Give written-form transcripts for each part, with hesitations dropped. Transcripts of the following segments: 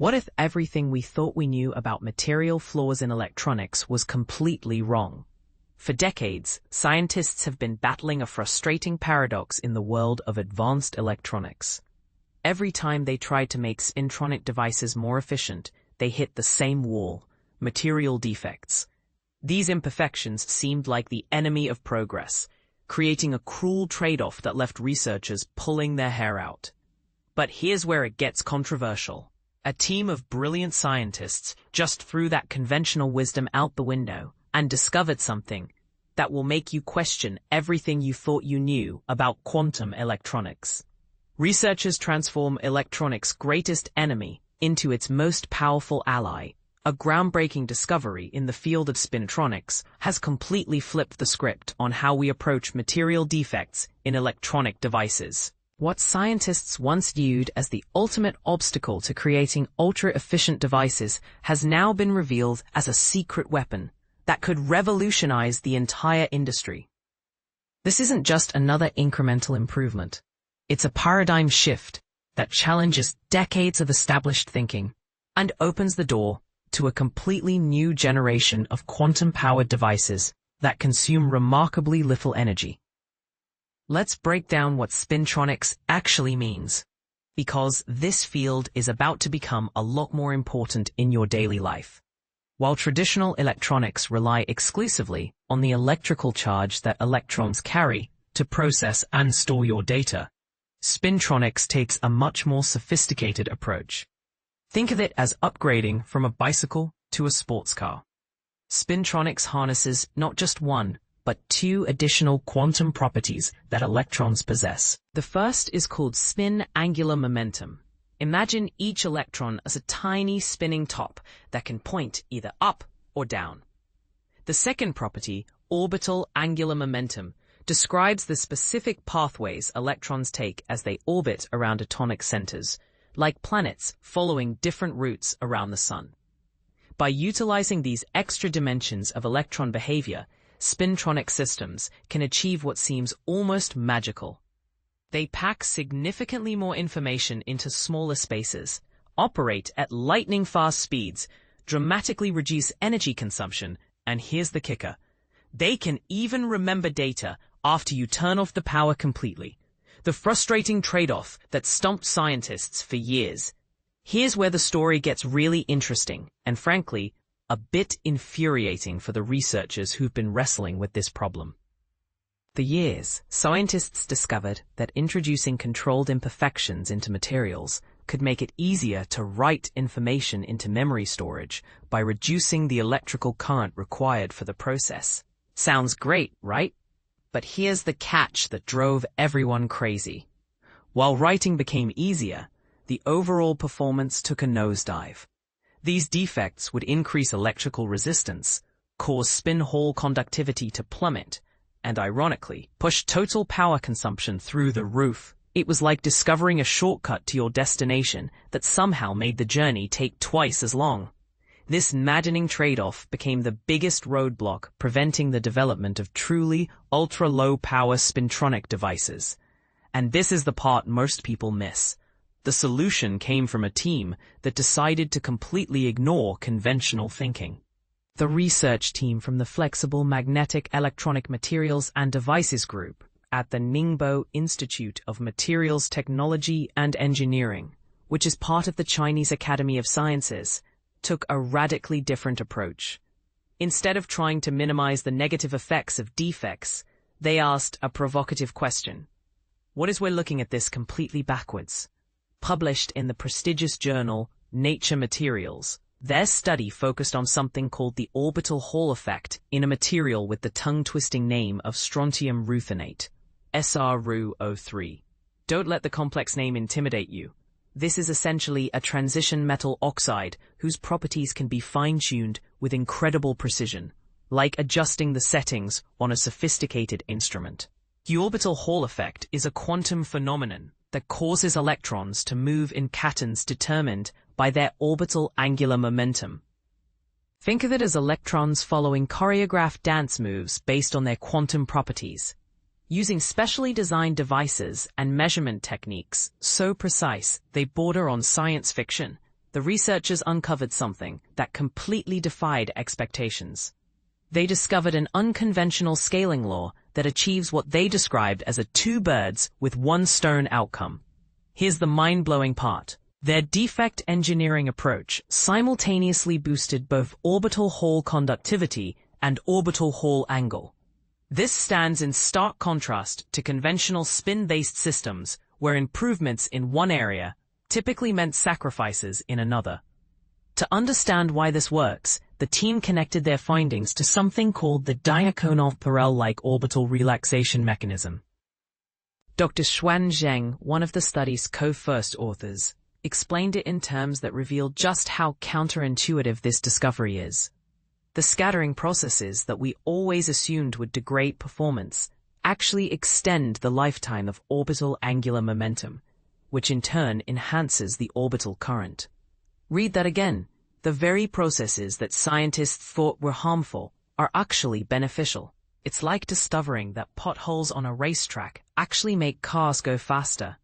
What if everything we thought we knew about material flaws in electronics was completely wrong? For decades, scientists have been battling a frustrating paradox in the world of advanced electronics. Every time they tried to make spintronic devices more efficient, they hit the same wall: material defects. These imperfections seemed like the enemy of progress, creating a cruel trade-off that left researchers pulling their hair out. But here's where it gets controversial. A team of brilliant scientists just threw that conventional wisdom out the window and discovered something that will make you question everything you thought you knew about quantum electronics. Researchers transform electronics' greatest enemy into its most powerful ally. A groundbreaking discovery in the field of spintronics has completely flipped the script on how we approach material defects in electronic devices. What scientists once viewed as the ultimate obstacle to creating ultra-efficient devices has now been revealed as a secret weapon that could revolutionize the entire industry. This isn't just another incremental improvement. It's a paradigm shift that challenges decades of established thinking and opens the door to a completely new generation of quantum-powered devices that consume remarkably little energy. Let's break down what spintronics actually means, because this field is about to become a lot more important in your daily life. While traditional electronics rely exclusively on the electrical charge that electrons carry to process and store your data, spintronics takes a much more sophisticated approach. Think of it as upgrading from a bicycle to a sports car. Spintronics harnesses not just one, but two additional quantum properties that electrons possess. The first is called spin angular momentum. Imagine each electron as a tiny spinning top that can point either up or down. The second property, orbital angular momentum, describes the specific pathways electrons take as they orbit around atomic centers, like planets following different routes around the sun. By utilizing these extra dimensions of electron behavior, spintronic systems can achieve what seems almost magical. They pack significantly more information into smaller spaces, operate at lightning-fast speeds, dramatically reduce energy consumption, and here's the kicker: they can even remember data after you turn off the power completely. The frustrating trade-off that stumped scientists for years. Here's where the story gets really interesting, and frankly, a bit infuriating for the researchers who've been wrestling with this problem. For years, scientists discovered that introducing controlled imperfections into materials could make it easier to write information into memory storage by reducing the electrical current required for the process. Sounds great, right? But here's the catch that drove everyone crazy. While writing became easier, the overall performance took a nosedive. These defects would increase electrical resistance, cause spin Hall conductivity to plummet, and ironically, push total power consumption through the roof. It was like discovering a shortcut to your destination that somehow made the journey take twice as long. This maddening trade-off became the biggest roadblock preventing the development of truly ultra-low-power spintronic devices. And this is the part most people miss. The solution came from a team that decided to completely ignore conventional thinking. The research team from the Flexible Magnetic Electronic Materials and Devices Group at the Ningbo Institute of Materials Technology and Engineering, which is part of the Chinese Academy of Sciences, took a radically different approach. Instead of trying to minimize the negative effects of defects, they asked a provocative question. What if we're looking at this completely backwards? Published in the prestigious journal Nature Materials, their study focused on something called the orbital Hall effect in a material with the tongue-twisting name of strontium ruthenate, SRU03. Don't let the complex name intimidate you. This is essentially a transition metal oxide whose properties can be fine-tuned with incredible precision, like adjusting the settings on a sophisticated instrument. The orbital Hall effect is a quantum phenomenon that causes electrons to move in patterns determined by their orbital angular momentum. Think of it as electrons following choreographed dance moves based on their quantum properties. Using specially designed devices and measurement techniques so precise they border on science fiction, the researchers uncovered something that completely defied expectations. They discovered an unconventional scaling law that achieves what they described as a two birds with one stone outcome. Here's the mind-blowing part. Their defect engineering approach simultaneously boosted both orbital Hall conductivity and orbital Hall angle. This stands in stark contrast to conventional spin-based systems, where improvements in one area typically meant sacrifices in another. To understand why this works, the team connected their findings to something called the diaconal-Perel-like orbital relaxation mechanism. Dr. Xuan Zheng, one of the study's co-first authors, explained it in terms that revealed just how counterintuitive this discovery is. The scattering processes that we always assumed would degrade performance actually extend the lifetime of orbital angular momentum, which in turn enhances the orbital current. Read that again. The very processes that scientists thought were harmful are actually beneficial. It's like discovering that potholes on a racetrack actually make cars go faster.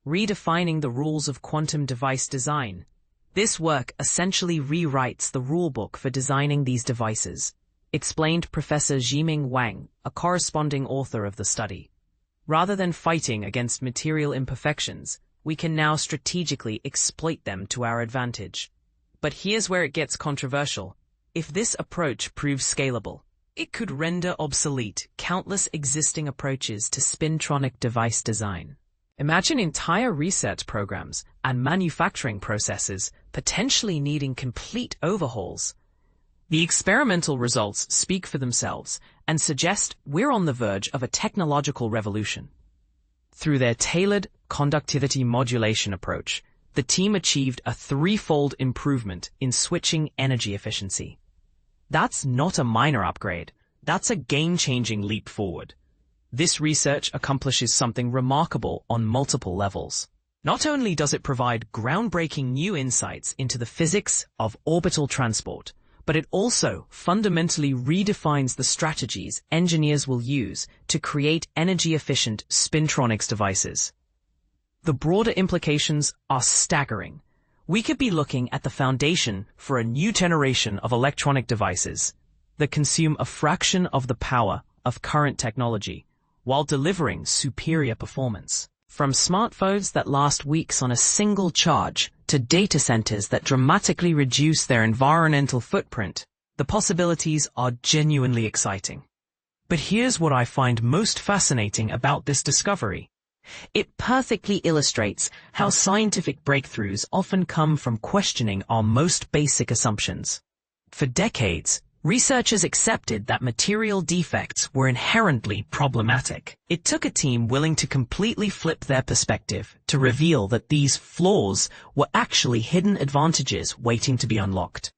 Redefining the rules of quantum device design. This work essentially rewrites the rulebook for designing these devices, explained Professor Zhiming Wang, a corresponding author of the study. Rather than fighting against material imperfections, we can now strategically exploit them to our advantage. But here's where it gets controversial. If this approach proves scalable, it could render obsolete countless existing approaches to spintronic device design. Imagine entire research programs and manufacturing processes potentially needing complete overhauls. The experimental results speak for themselves and suggest we're on the verge of a technological revolution. Through their tailored conductivity modulation approach, the team achieved a threefold improvement in switching energy efficiency. That's not a minor upgrade. That's a game-changing leap forward. This research accomplishes something remarkable on multiple levels. Not only does it provide groundbreaking new insights into the physics of orbital transport, but it also fundamentally redefines the strategies engineers will use to create energy-efficient spintronics devices. The broader implications are staggering. We could be looking at the foundation for a new generation of electronic devices that consume a fraction of the power of current technology, while delivering superior performance. From smartphones that last weeks on a single charge to data centers that dramatically reduce their environmental footprint, the possibilities are genuinely exciting. But here's what I find most fascinating about this discovery. It perfectly illustrates how scientific breakthroughs often come from questioning our most basic assumptions. For decades, researchers accepted that material defects were inherently problematic. It took a team willing to completely flip their perspective to reveal that these flaws were actually hidden advantages waiting to be unlocked.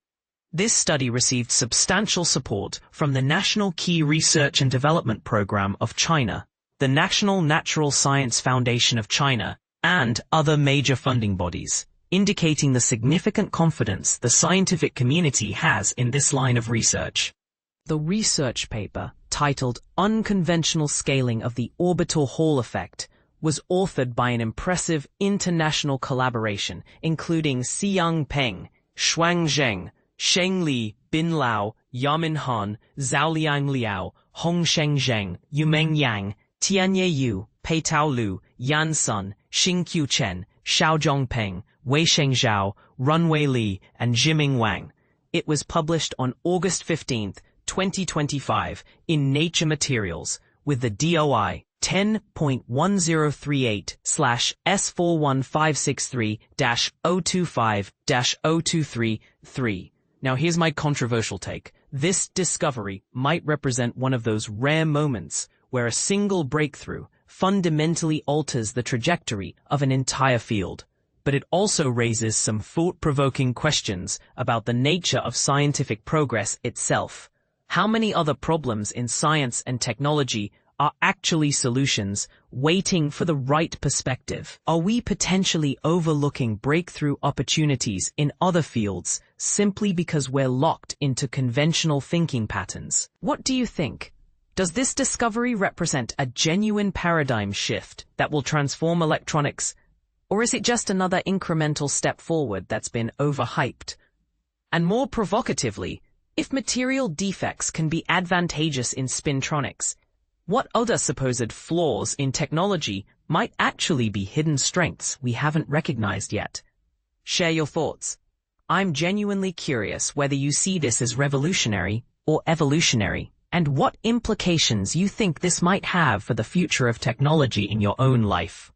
This study received substantial support from the National Key Research and Development Program of China, the National Natural Science Foundation of China, and other major funding bodies, indicating the significant confidence the scientific community has in this line of research. The research paper, titled Unconventional Scaling of the Orbital Hall Effect, was authored by an impressive international collaboration including Xiyang Peng, Xuan Zheng, Sheng Li, Bin Lao, Yamin Han, Zhaoliang Liao, Hongsheng Zheng, Yumeng Yang, Tianye Yu, Peitao Lu, Yan Sun, Xingqiu Chen, Xiaozhong Peng, Weisheng Zhao, Runwei Li, and Zhiming Wang. It was published on August 15, 2025, in Nature Materials, with the DOI 10.103.S41563-025-023-3. Now here's my controversial take. This discovery might represent one of those rare moments where a single breakthrough fundamentally alters the trajectory of an entire field. But it also raises some thought-provoking questions about the nature of scientific progress itself. How many other problems in science and technology are actually solutions waiting for the right perspective? Are we potentially overlooking breakthrough opportunities in other fields simply because we're locked into conventional thinking patterns? What do you think? Does this discovery represent a genuine paradigm shift that will transform electronics Or is it just another incremental step forward that's been overhyped? And more provocatively, if material defects can be advantageous in spintronics, what other supposed flaws in technology might actually be hidden strengths we haven't recognized yet? Share your thoughts. I'm genuinely curious whether you see this as revolutionary or evolutionary, and what implications you think this might have for the future of technology in your own life.